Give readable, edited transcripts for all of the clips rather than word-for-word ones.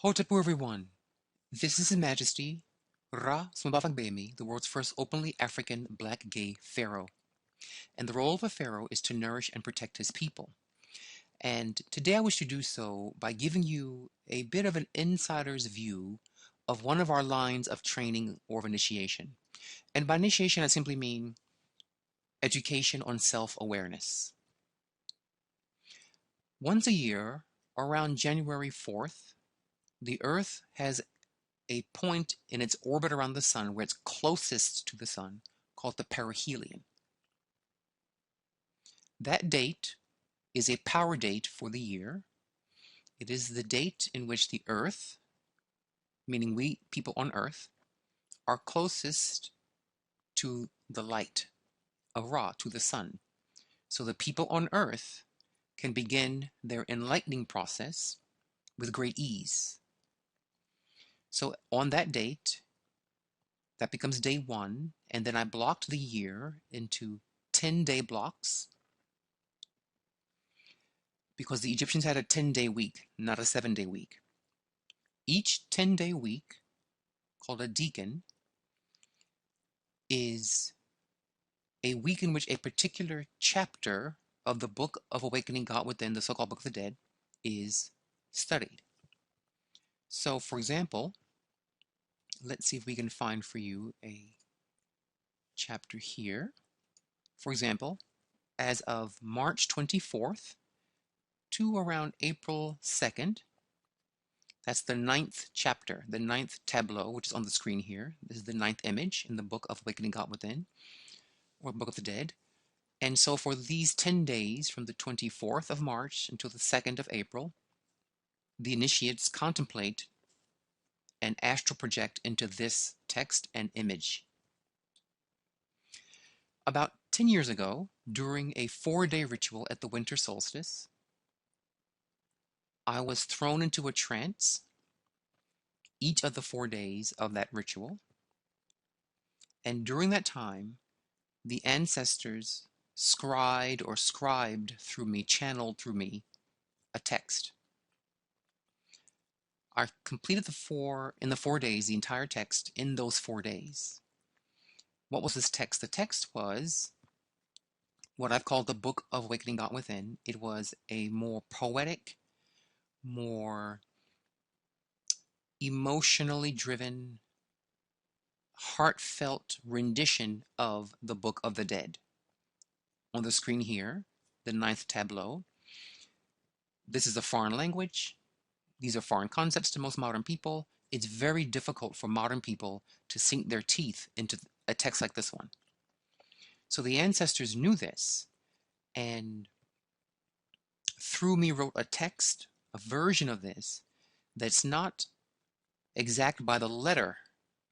Hotapu everyone, this is His Majesty Ra Sumbafagbemi, the world's first openly African black gay pharaoh. And the role of a pharaoh is to nourish and protect his people. And today I wish to do so by giving you a bit of an insider's view of one of our lines of training or of initiation. And by initiation, I simply mean education on self-awareness. Once a year, around January 4th, the Earth has a point in its orbit around the sun where it's closest to the sun, called the perihelion. That date is a power date for the year. It is the date in which the Earth, meaning we people on Earth, are closest to the light of Ra, to the sun. So the people on Earth can begin their enlightening process with great ease. So on that date, that becomes day one, and then I blocked the year into 10-day blocks because the Egyptians had a 10-day week, not a 7-day week. Each 10-day week, called a decan, is a week in which a particular chapter of the Book of Awakening God Within, the so-called Book of the Dead, is studied. So, for example, let's see if we can find for you a chapter here. For example, as of March 24th to around April 2nd, that's the 9th chapter, the 9th tableau, which is on the screen here. This is the 9th image in the Book of Awakening God Within, or Book of the Dead. And so for these 10 days, from the 24th of March until the 2nd of April, the initiates contemplate and astral project into this text and image. About 10 years ago, during a 4-day ritual at the winter solstice, I was thrown into a trance each of the 4 days of that ritual. And during that time, the ancestors scribed through me, channeled through me, a text. I completed in the 4 days, the entire text in those 4 days. What was this text? The text was what I've called the Book of Awakening God Within. It was a more poetic, more emotionally driven, heartfelt rendition of the Book of the Dead. On the screen here, the 9th tableau. This is a foreign language. These are foreign concepts to most modern people. It's very difficult for modern people to sink their teeth into a text like this one. So the ancestors knew this, and through me wrote a text, a version of this, that's not exact by the letter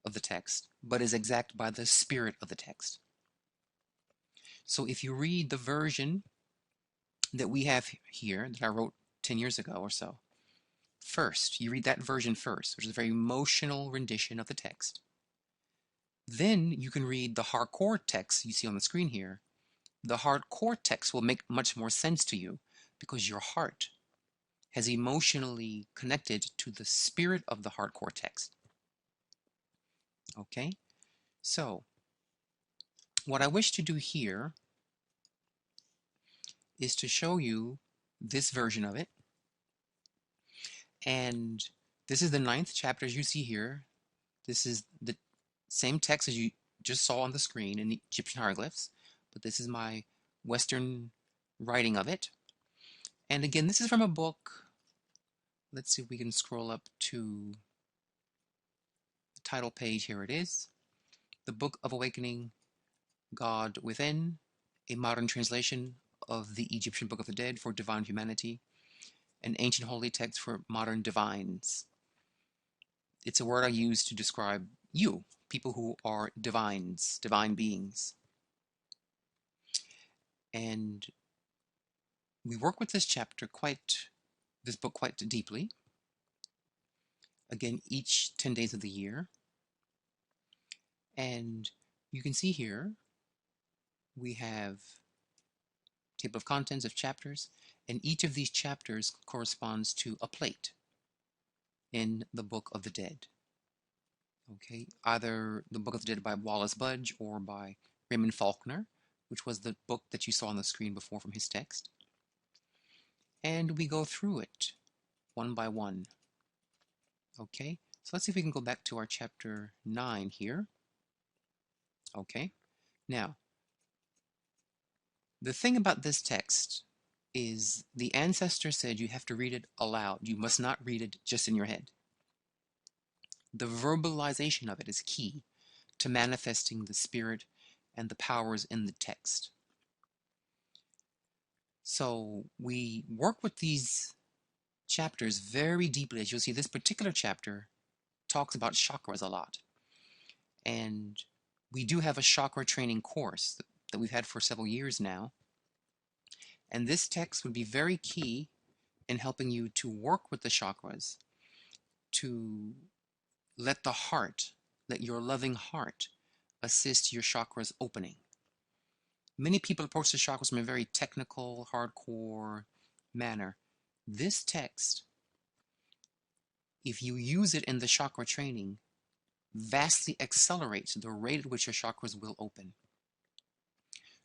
of the text, but is exact by the spirit of the text. So if you read the version that we have here, that I wrote 10 years ago or so, first, you read that version first, which is a very emotional rendition of the text. Then you can read the hardcore text you see on the screen here. The hardcore text will make much more sense to you because your heart has emotionally connected to the spirit of the hardcore text. Okay? So, what I wish to do here is to show you this version of it. And this is the 9th chapter, as you see here. This is the same text as you just saw on the screen in the Egyptian hieroglyphs, but this is my Western writing of it. And again, this is from a book. Let's see if we can scroll up to the title page. Here it is. The Book of Awakening God Within, a modern translation of the Egyptian Book of the Dead for Divine Humanity, an ancient holy text for modern divines. It's a word I use to describe you, people who are divines, divine beings. And we work with this book quite deeply. Again, each 10 days of the year. And you can see here, we have table of contents of chapters, and each of these chapters corresponds to a plate. in the Book of the Dead. Okay, either the Book of the Dead by Wallace Budge or by Raymond Faulkner, which was the book that you saw on the screen before from his text. And we go through it one by one. Okay, so let's see if we can go back to our chapter 9 here. Okay, now, the thing about this text is the ancestor said you have to read it aloud. You must not read it just in your head. The verbalization of it is key to manifesting the spirit and the powers in the text. So we work with these chapters very deeply. As you'll see, this particular chapter talks about chakras a lot. And we do have a chakra training course that we've had for several years now. And this text would be very key in helping you to work with the chakras, to let the heart, let your loving heart assist your chakras opening. Many people approach the chakras from a very technical, hardcore manner. This text, if you use it in the chakra training, vastly accelerates the rate at which your chakras will open.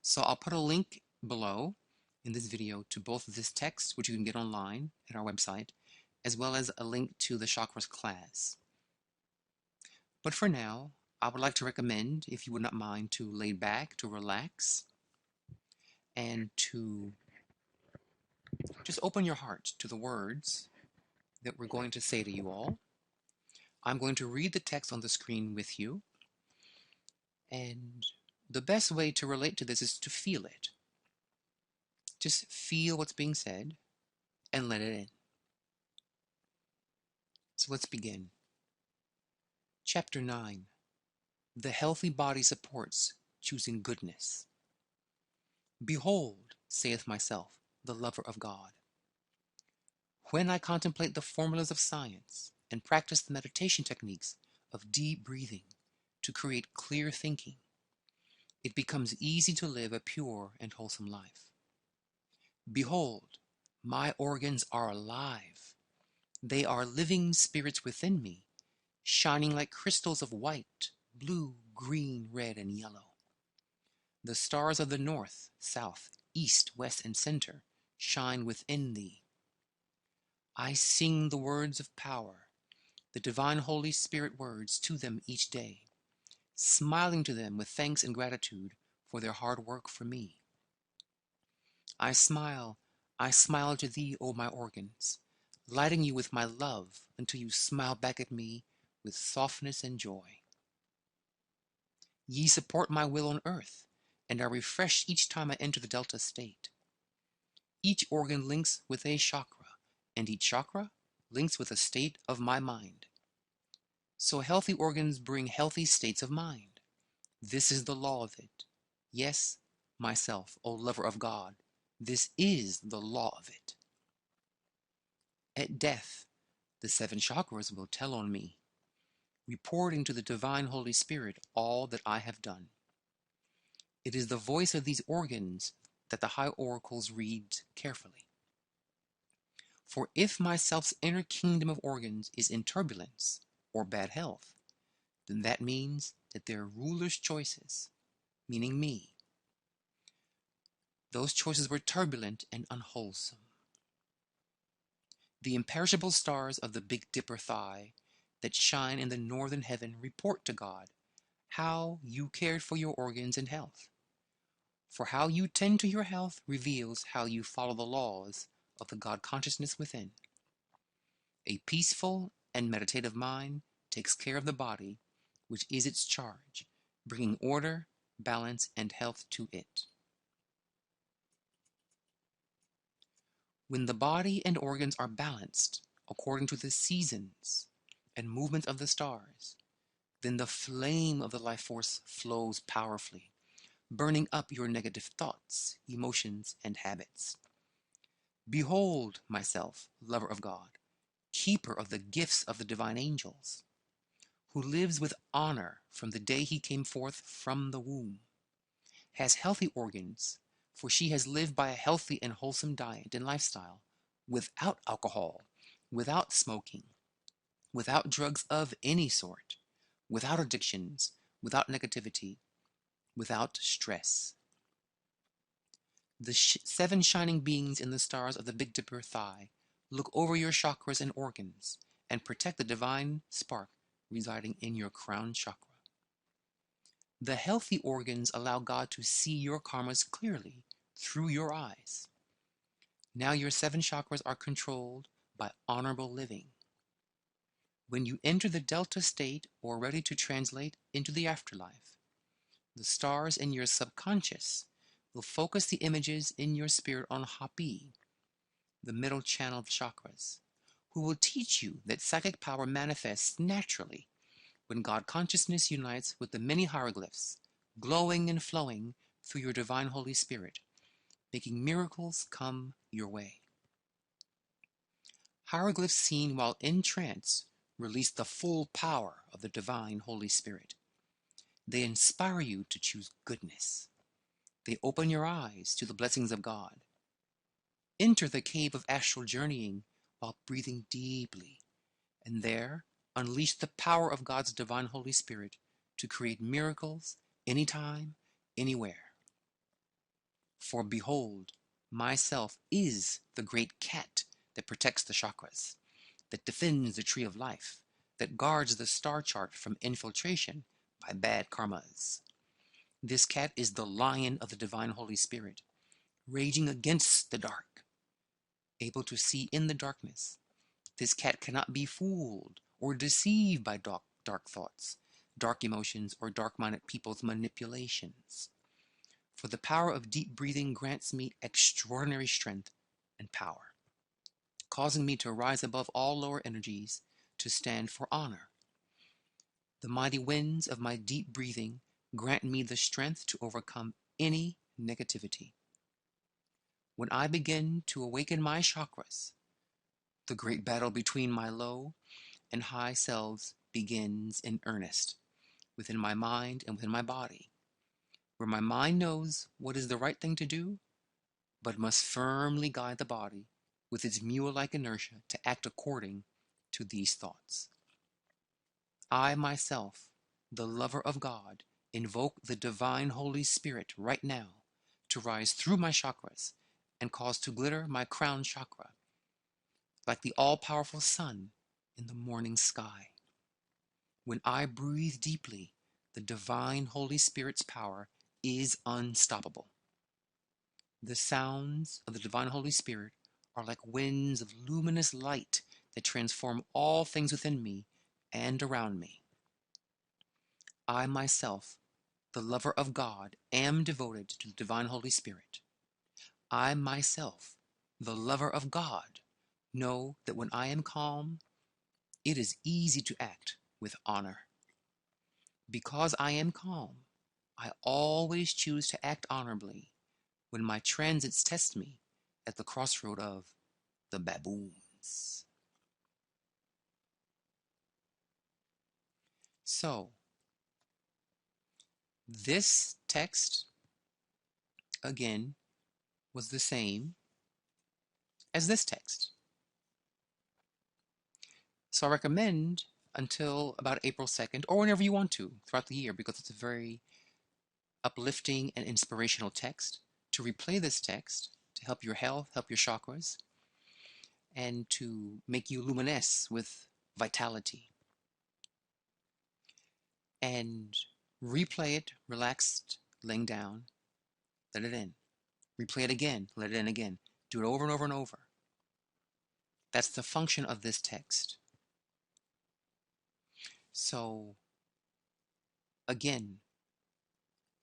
So I'll put a link below in this video to both this text, which you can get online at our website, as well as a link to the chakras class. But for now, I would like to recommend, if you would not mind, to lay back, to relax, and to just open your heart to the words that we're going to say to you all. I'm going to read the text on the screen with you, and the best way to relate to this is to feel it. Just feel what's being said and let it in. So let's begin. Chapter 9. The healthy body supports choosing goodness. Behold, saith myself, the lover of God. When I contemplate the formulas of science and practice the meditation techniques of deep breathing to create clear thinking, it becomes easy to live a pure and wholesome life. Behold, my organs are alive. They are living spirits within me, shining like crystals of white, blue, green, red, and yellow. The stars of the north, south, east, west, and center shine within thee. I sing the words of power, the divine Holy Spirit words to them each day, smiling to them with thanks and gratitude for their hard work for me. I smile to thee, O my organs, lighting you with my love until you smile back at me with softness and joy. Ye support my will on earth, and are refreshed each time I enter the delta state. Each organ links with a chakra, and each chakra links with a state of my mind. So healthy organs bring healthy states of mind. This is the law of it. Yes, myself, O lover of God, this is the law of it. At death, the 7 chakras will tell on me, reporting to the divine Holy Spirit all that I have done. It is the voice of these organs that the high oracles read carefully. For if myself's inner kingdom of organs is in turbulence or bad health, then that means that their ruler's choices, meaning me, those choices were turbulent and unwholesome. The imperishable stars of the Big Dipper thigh that shine in the northern heaven report to God how you cared for your organs and health. For how you tend to your health reveals how you follow the laws of the God consciousness within. A peaceful and meditative mind takes care of the body, which is its charge, bringing order, balance, and health to it. When the body and organs are balanced according to the seasons and movements of the stars, then the flame of the life force flows powerfully, burning up your negative thoughts, emotions, and habits. Behold myself, lover of God, keeper of the gifts of the divine angels, who lives with honor from the day he came forth from the womb, has healthy organs, for she has lived by a healthy and wholesome diet and lifestyle, without alcohol, without smoking, without drugs of any sort, without addictions, without negativity, without stress. The seven shining beings in the stars of the Big Dipper thigh look over your chakras and organs and protect the divine spark residing in your crown chakra. The healthy organs allow God to see your karmas clearly through your eyes. Now your seven chakras are controlled by honorable living. When you enter the delta state or ready to translate into the afterlife, the stars in your subconscious will focus the images in your spirit on Hapi, the middle channel of chakras, who will teach you that psychic power manifests naturally when God consciousness unites with the many hieroglyphs, glowing and flowing through your divine Holy Spirit, making miracles come your way. Hieroglyphs seen while in trance release the full power of the divine Holy Spirit. They inspire you to choose goodness. They open your eyes to the blessings of God. Enter the cave of astral journeying while breathing deeply, and there unleash the power of God's divine Holy Spirit to create miracles anytime, anywhere. For behold, myself is the great cat that protects the chakras, that defends the tree of life, that guards the star chart from infiltration by bad karmas. This cat is the lion of the divine Holy Spirit, raging against the dark, able to see in the darkness. This cat cannot be fooled or deceived by dark thoughts, dark emotions, or dark-minded people's manipulations. For the power of deep breathing grants me extraordinary strength and power, causing me to rise above all lower energies to stand for honor. The mighty winds of my deep breathing grant me the strength to overcome any negativity. When I begin to awaken my chakras, the great battle between my low and high selves begins in earnest, within my mind and within my body, where my mind knows what is the right thing to do, but must firmly guide the body with its mule-like inertia to act according to these thoughts. I myself, the lover of God, invoke the divine Holy Spirit right now to rise through my chakras and cause to glitter my crown chakra like the all-powerful sun in the morning sky. When I breathe deeply, the divine Holy Spirit's power is unstoppable. The sounds of the divine Holy Spirit are like winds of luminous light that transform all things within me and around me. I myself, the lover of God, am devoted to the divine Holy Spirit. I myself, the lover of God, know that when I am calm, it is easy to act with honor. Because I am calm, I always choose to act honorably when my transits test me at the crossroad of the baboons. So, this text, again, was the same as this text. So I recommend until about April 2nd, or whenever you want to throughout the year, because it's a very uplifting and inspirational text, to replay this text to help your health, help your chakras, and to make you luminesce with vitality. And replay it relaxed, laying down, let it in. Replay it again, let it in again. Do it over and over and over. That's the function of this text. So, again,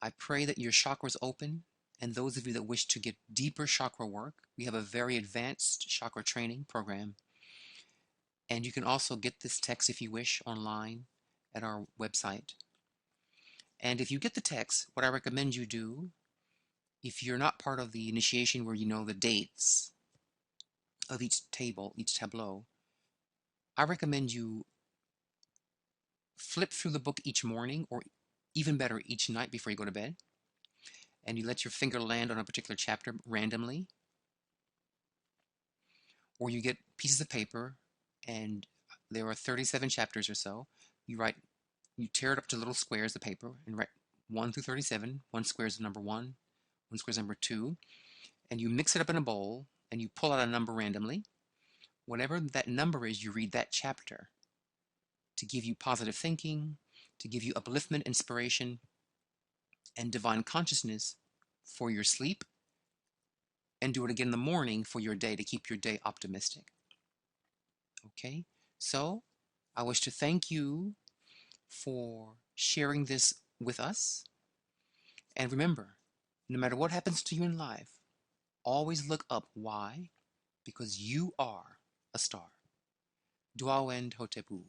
I pray that your chakras open, and those of you that wish to get deeper chakra work, we have a very advanced chakra training program. And you can also get this text, if you wish, online at our website. And if you get the text, what I recommend you do, if you're not part of the initiation where you know the dates of each table, each tableau, I recommend you flip through the book each morning, or even better, each night before you go to bed, and you let your finger land on a particular chapter randomly, or you get pieces of paper and There are 37 chapters or so. You tear it up to little squares, the paper, and write 1 through 37. One square is number 1, one square is number 2, and you mix it up in a bowl, and you pull out a number randomly. Whatever that number is, you read that chapter to give you positive thinking, to give you upliftment, inspiration, and divine consciousness for your sleep, and do it again in the morning for your day to keep your day optimistic. Okay? So, I wish to thank you for sharing this with us. And remember, no matter what happens to you in life, always look up. Why? Because you are a star. Dua Wend Hotepu.